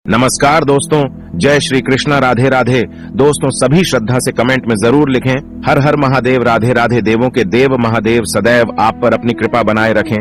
नमस्कार दोस्तों, जय श्री कृष्णा, राधे राधे। दोस्तों सभी श्रद्धा से कमेंट में जरूर लिखें, हर हर महादेव, राधे राधे। देवों के देव महादेव सदैव आप पर अपनी कृपा बनाए रखें।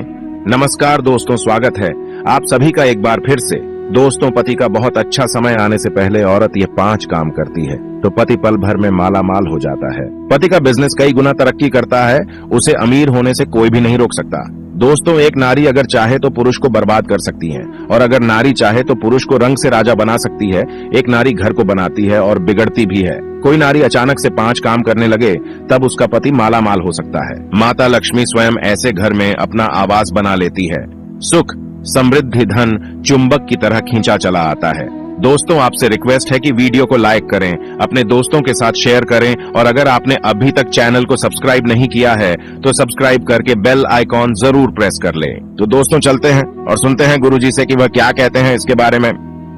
नमस्कार दोस्तों, स्वागत है आप सभी का एक बार फिर से। दोस्तों, पति का बहुत अच्छा समय आने से पहले औरत ये 5 काम करती है तो पति पल भर में माला माल हो जाता है। पति का बिजनेस कई गुना तरक्की करता है, उसे अमीर होने से कोई भी नहीं रोक सकता। दोस्तों, एक नारी अगर चाहे तो पुरुष को बर्बाद कर सकती है, और अगर नारी चाहे तो पुरुष को रंग से राजा बना सकती है। एक नारी घर को बनाती है और बिगड़ती भी है। कोई नारी अचानक से 5 काम करने लगे तब उसका पति माला माल हो सकता है। माता लक्ष्मी स्वयं ऐसे घर में अपना आवास बना लेती है। सुख, समृद्धि, धन चुंबक की तरह खींचा चला आता है। दोस्तों, आपसे रिक्वेस्ट है कि वीडियो को लाइक करें, अपने दोस्तों के साथ शेयर करें, और अगर आपने अभी तक चैनल को सब्सक्राइब नहीं किया है तो सब्सक्राइब करके बेल आइकॉन जरूर प्रेस कर लें। तो दोस्तों चलते हैं और सुनते हैं गुरुजी से कि वह क्या कहते हैं इसके बारे में।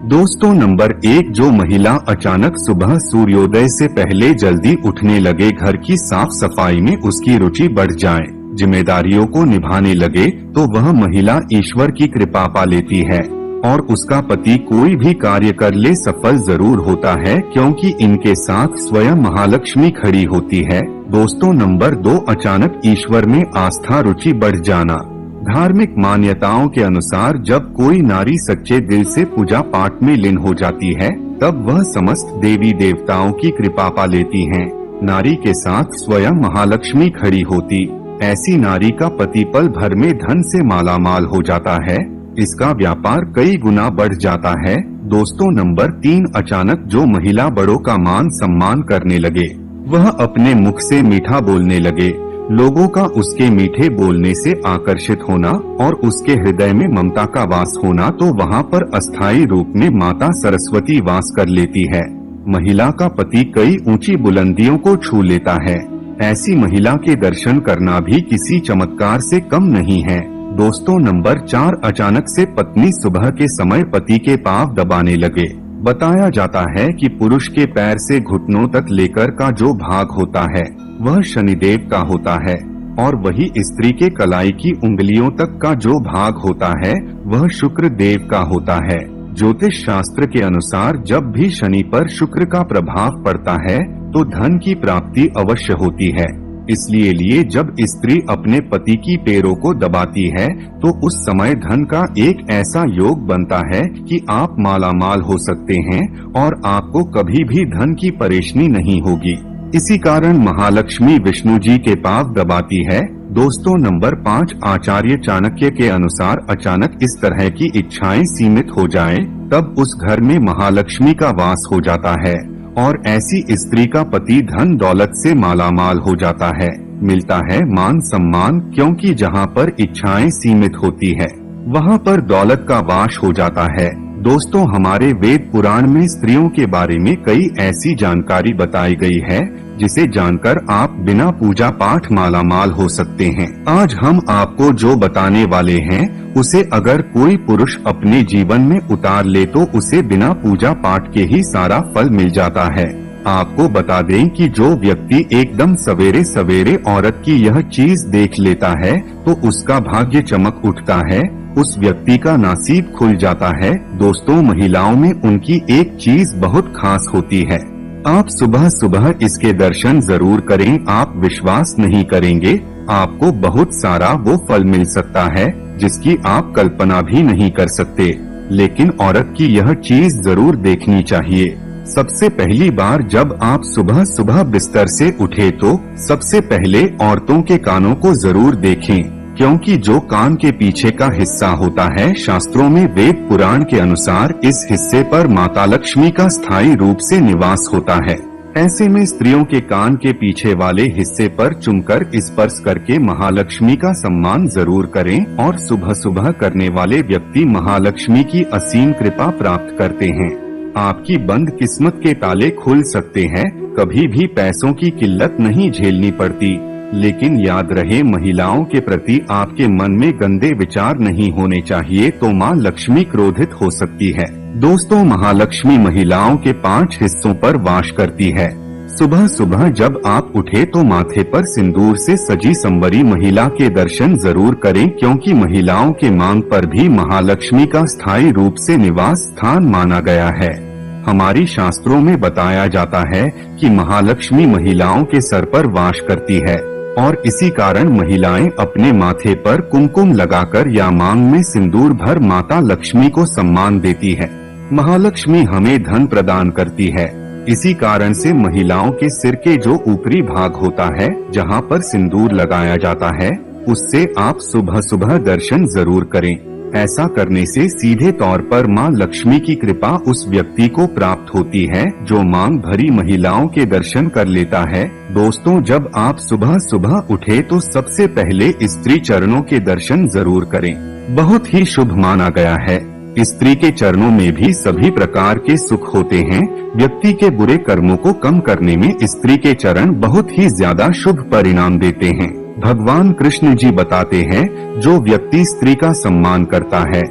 दोस्तों, नंबर 1, जो महिला अचानक सुबह सूर्योदय से पहले जल्दी उठने लगे, घर की साफ सफाई में उसकी रुचि बढ़ जाए, जिम्मेदारियों को निभाने लगे, तो वह महिला ईश्वर की कृपा पा लेती है और उसका पति कोई भी कार्य कर ले सफल जरूर होता है, क्योंकि इनके साथ स्वयं महालक्ष्मी खड़ी होती है। दोस्तों, नंबर 2, अचानक ईश्वर में आस्था रुचि बढ़ जाना। धार्मिक मान्यताओं के अनुसार जब कोई नारी सच्चे दिल से पूजा पाठ में लीन हो जाती है तब वह समस्त देवी देवताओं की कृपा पा लेती है। नारी के साथ स्वयं महालक्ष्मी खड़ी होती ऐसी नारी का पति पल भर में धन से मालामाल हो जाता है, इसका व्यापार कई गुना बढ़ जाता है। दोस्तों, नंबर 3, अचानक जो महिला बड़ों का मान सम्मान करने लगे, वह अपने मुख से मीठा बोलने लगे, लोगों का उसके मीठे बोलने से आकर्षित होना और उसके हृदय में ममता का वास होना, तो वहाँ पर अस्थायी रूप में माता सरस्वती वास कर लेती है। महिला का पति कई ऊंची बुलंदियों को छू लेता है। ऐसी महिला के दर्शन करना भी किसी चमत्कार से कम नहीं है। दोस्तों, नंबर 4, अचानक से पत्नी सुबह के समय पति के पांव दबाने लगे। बताया जाता है कि पुरुष के पैर से घुटनों तक लेकर का जो भाग होता है वह शनिदेव का होता है, और वही स्त्री के कलाई की उंगलियों तक का जो भाग होता है वह शुक्र देव का होता है। ज्योतिष शास्त्र के अनुसार जब भी शनि पर शुक्र का प्रभाव पड़ता है तो धन की प्राप्ति अवश्य होती है। इसलिए जब स्त्री अपने पति की पैरों को दबाती है तो उस समय धन का एक ऐसा योग बनता है कि आप मालामाल हो सकते हैं और आपको कभी भी धन की परेशानी नहीं होगी। इसी कारण महालक्ष्मी विष्णु जी के पांव दबाती है। दोस्तों, नंबर 5, आचार्य चाणक्य के अनुसार अचानक इस तरह की इच्छाएं सीमित हो जाएं, तब उस घर में महालक्ष्मी का वास हो जाता है और ऐसी स्त्री का पति धन दौलत से मालामाल हो जाता है। मिलता है मान सम्मान, क्योंकि जहाँ पर इच्छाएं सीमित होती है वहाँ पर दौलत का वास हो जाता है। दोस्तों, हमारे वेद पुराण में स्त्रियों के बारे में कई ऐसी जानकारी बताई गई है जिसे जानकर आप बिना पूजा पाठ मालामाल हो सकते हैं। आज हम आपको जो बताने वाले हैं उसे अगर कोई पुरुष अपने जीवन में उतार ले तो उसे बिना पूजा पाठ के ही सारा फल मिल जाता है। आपको बता दें कि जो व्यक्ति एकदम सवेरे सवेरे औरत की यह चीज देख लेता है तो उसका भाग्य चमक उठता है, उस व्यक्ति का नसीब खुल जाता है। दोस्तों, महिलाओं में उनकी एक चीज बहुत खास होती है। आप सुबह सुबह इसके दर्शन जरूर करें, आप विश्वास नहीं करेंगे, आपको बहुत सारा वो फल मिल सकता है जिसकी आप कल्पना भी नहीं कर सकते। लेकिन औरत की यह चीज जरूर देखनी चाहिए। सबसे पहली बार जब आप सुबह सुबह बिस्तर से उठे तो सबसे पहले औरतों के कानों को जरूर देखें, क्योंकि जो कान के पीछे का हिस्सा होता है, शास्त्रों में वेद पुराण के अनुसार इस हिस्से पर माता लक्ष्मी का स्थायी रूप से निवास होता है। ऐसे में स्त्रियों के कान के पीछे वाले हिस्से पर चुमकर स्पर्श करके महालक्ष्मी का सम्मान जरूर करें, और सुबह सुबह करने वाले व्यक्ति महालक्ष्मी की असीम कृपा प्राप्त करते हैं। आपकी बंद किस्मत के ताले खुल सकते हैं। कभी भी पैसों की किल्लत नहीं झेलनी पड़ती। लेकिन याद रहे, महिलाओं के प्रति आपके मन में गंदे विचार नहीं होने चाहिए, तो माँ लक्ष्मी क्रोधित हो सकती है। दोस्तों, महालक्ष्मी महिलाओं के 5 हिस्सों पर वास करती है। सुबह सुबह जब आप उठे तो माथे पर सिंदूर से सजी संवरी महिला के दर्शन जरूर करें, क्योंकि महिलाओं के मांग पर भी महालक्ष्मी का स्थायी रूप से निवास स्थान माना गया है। हमारी शास्त्रों में बताया जाता है कि महालक्ष्मी महिलाओं के सर पर वास करती है और इसी कारण महिलाएं अपने माथे पर कुमकुम लगाकर या मांग में सिंदूर भर माता लक्ष्मी को सम्मान देती है। महालक्ष्मी हमें धन प्रदान करती है, इसी कारण से महिलाओं के सिर के जो ऊपरी भाग होता है, जहां पर सिंदूर लगाया जाता है, उससे आप सुबह सुबह दर्शन जरूर करें। ऐसा करने से सीधे तौर पर मां लक्ष्मी की कृपा उस व्यक्ति को प्राप्त होती है जो मांग भरी महिलाओं के दर्शन कर लेता है। दोस्तों, जब आप सुबह सुबह उठे तो सबसे पहले स्त्री चरणों के दर्शन जरूर करें। बहुत ही शुभ माना गया है। स्त्री के चरणों में भी सभी प्रकार के सुख होते हैं। व्यक्ति के बुरे कर्मों को कम करने में स्त्री के चरण बहुत ही ज्यादा शुभ परिणाम देते हैं। भगवान कृष्ण जी बताते हैं, जो व्यक्ति स्त्री का सम्मान करता है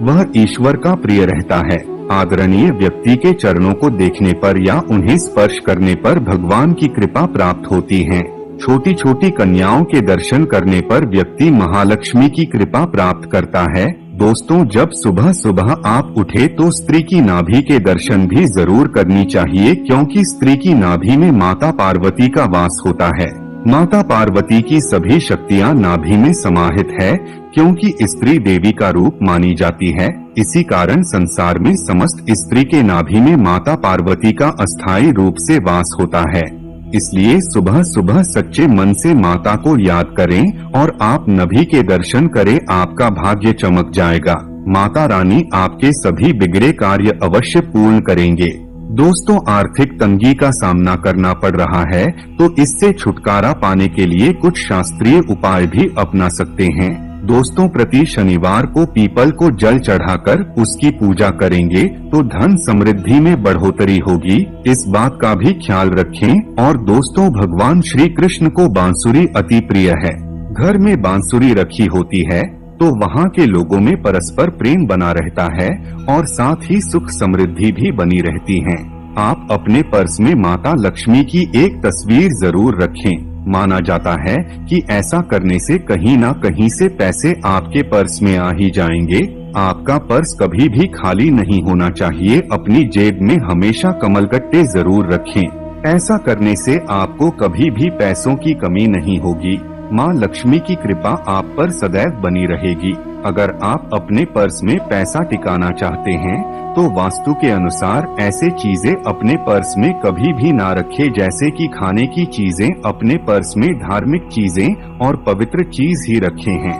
वह ईश्वर का प्रिय रहता है। आदरणीय व्यक्ति के चरणों को देखने पर या उन्हें स्पर्श करने पर भगवान की कृपा प्राप्त होती है। छोटी छोटी कन्याओं के दर्शन करने पर व्यक्ति महालक्ष्मी की कृपा प्राप्त करता है। दोस्तों, जब सुबह सुबह आप उठे तो स्त्री की नाभि के दर्शन भी जरूर करनी चाहिए, क्योंकि स्त्री की नाभि में माता पार्वती का वास होता है। माता पार्वती की सभी शक्तियां नाभि में समाहित है, क्योंकि स्त्री देवी का रूप मानी जाती है। इसी कारण संसार में समस्त स्त्री के नाभि में माता पार्वती का अस्थायी रूप से वास होता है। इसलिए सुबह सुबह सच्चे मन से माता को याद करें और आप नाभि के दर्शन करें, आपका भाग्य चमक जाएगा। माता रानी आपके सभी बिगड़े कार्य अवश्य पूर्ण करेंगे। दोस्तों, आर्थिक तंगी का सामना करना पड़ रहा है तो इससे छुटकारा पाने के लिए कुछ शास्त्रीय उपाय भी अपना सकते हैं। दोस्तों, प्रति शनिवार को पीपल को जल चढ़ाकर उसकी पूजा करेंगे तो धन समृद्धि में बढ़ोतरी होगी। इस बात का भी ख्याल रखें। और दोस्तों, भगवान श्री कृष्ण को बांसुरी अति प्रिय है। घर में बांसुरी रखी होती है तो वहाँ के लोगों में परस्पर प्रेम बना रहता है और साथ ही सुख समृद्धि भी बनी रहती है। आप अपने पर्स में माता लक्ष्मी की एक तस्वीर जरूर रखें। माना जाता है कि ऐसा करने से कहीं न कहीं से पैसे आपके पर्स में आ ही जाएंगे। आपका पर्स कभी भी खाली नहीं होना चाहिए। अपनी जेब में हमेशा कमलगट्टे जरूर रखें। ऐसा करने से आपको कभी भी पैसों की कमी नहीं होगी। माँ लक्ष्मी की कृपा आप पर सदैव बनी रहेगी। अगर आप अपने पर्स में पैसा टिकाना चाहते हैं तो वास्तु के अनुसार ऐसे चीजें अपने पर्स में कभी भी ना रखें, जैसे कि खाने की चीजें अपने पर्स में धार्मिक चीजें और पवित्र चीज ही रखे हैं।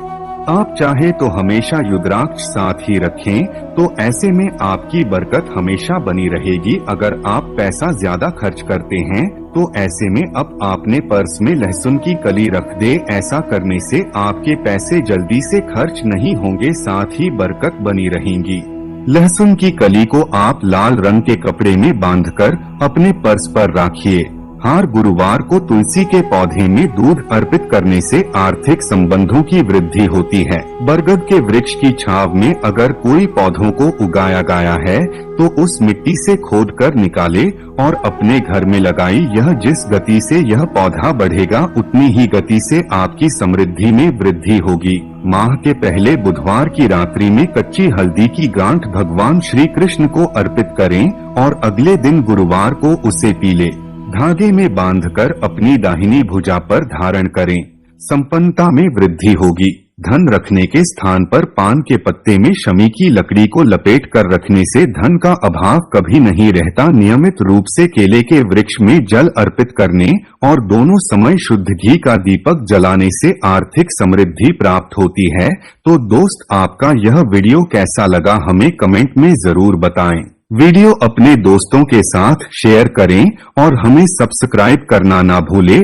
आप चाहे तो हमेशा रुद्राक्ष साथ ही रखें, तो ऐसे में आपकी बरकत हमेशा बनी रहेगी। अगर आप पैसा ज्यादा खर्च करते हैं तो ऐसे में अब आपने पर्स में लहसुन की कली रख दे। ऐसा करने से आपके पैसे जल्दी से खर्च नहीं होंगे, साथ ही बरकत बनी रहेंगी। लहसुन की कली को आप लाल रंग के कपड़े में बांधकर अपने पर्स पर रखिए। हर गुरुवार को तुलसी के पौधे में दूध अर्पित करने से आर्थिक संबंधों की वृद्धि होती है। बरगद के वृक्ष की छाव में अगर कोई पौधों को उगाया गया है तो उस मिट्टी से खोदकर निकाले और अपने घर में लगाई। यह जिस गति से यह पौधा बढ़ेगा उतनी ही गति से आपकी समृद्धि में वृद्धि होगी। माह के पहले बुधवार की रात्रि में कच्ची हल्दी की गांठ भगवान श्री कृष्ण को अर्पित करें और अगले दिन गुरुवार को उसे पी ले। धागे में बांधकर अपनी दाहिनी भुजा पर धारण करें। संपन्नता में वृद्धि होगी। धन रखने के स्थान पर पान के पत्ते में शमी की लकड़ी को लपेट कर रखने से धन का अभाव कभी नहीं रहता। नियमित रूप से केले के वृक्ष में जल अर्पित करने और दोनों समय शुद्ध घी का दीपक जलाने से आर्थिक समृद्धि प्राप्त होती है। तो दोस्त, आपका यह वीडियो कैसा लगा हमें कमेंट में जरूर बताएं। वीडियो अपने दोस्तों के साथ शेयर करें और हमें सब्सक्राइब करना ना भूलें।